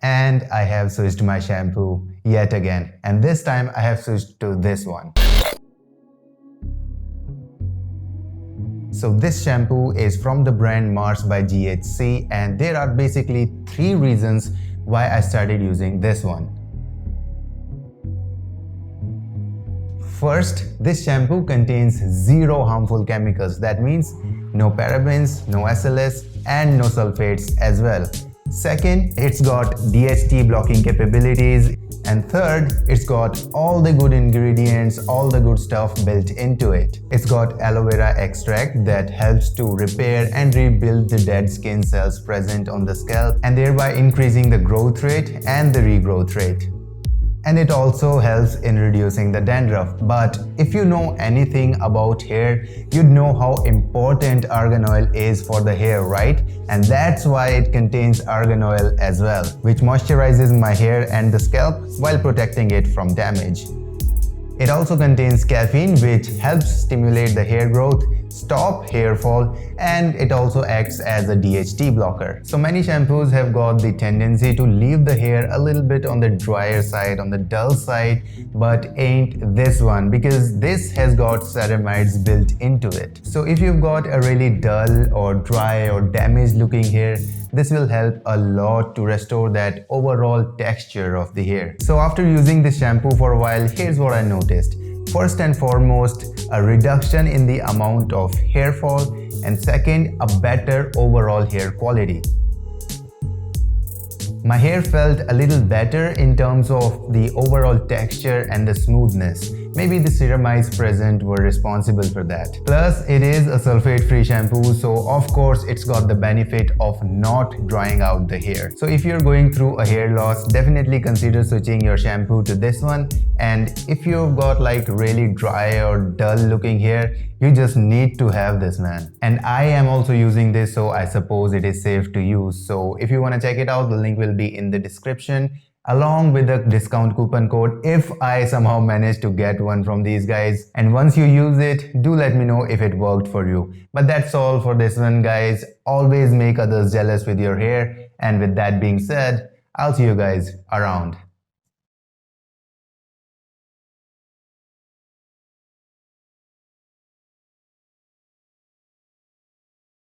And I have switched my shampoo yet again, and this time I have switched to this one. So this shampoo is from the brand Mars by GHC, and there are basically 3 reasons why I started using this one. First, this shampoo contains 0 harmful chemicals. That means no parabens, no SLS, and no sulfates as well. Second, it's got Dht blocking capabilities. And third, it's got all the good ingredients, all the good stuff built into it. It's got aloe vera extract that helps to repair and rebuild the dead skin cells present on the scalp, and thereby increasing the growth rate and the regrowth rate. And it also helps in reducing the dandruff. But if you know anything about hair, you'd know how important argan oil is for the hair, right? And that's why it contains argan oil as well, which moisturizes my hair and the scalp while protecting it from damage. It also contains caffeine, which helps stimulate the hair growth, stop hair fall, and it also acts as a DHT blocker. So many shampoos have got the tendency to leave the hair a little bit on the drier side, on the dull side, but ain't this one, because this has got ceramides built into it. So if you've got a really dull or dry or damaged looking hair, this will help a lot to restore that overall texture of the hair. So after using this shampoo for a while, here's what I noticed. First and foremost, a reduction in the amount of hair fall, and second, a better overall hair quality. My hair felt a little better in terms of the overall texture and the smoothness. Maybe the ceramides present were responsible for that. Plus, it is a sulfate-free shampoo, so of course it's got the benefit of not drying out the hair. So if you're going through a hair loss, definitely consider switching your shampoo to this one. And if you've got like really dry or dull looking hair, you just need to have this, man. And I am also using this, so I suppose it is safe to use. So if you want to check it out, the link will be in the description, along with the discount coupon code if I somehow manage to get one from these guys. And once you use it, do let me know if it worked for you. But that's all for this one, guys. Always make others jealous with your hair. And with that being said, I'll see you guys around.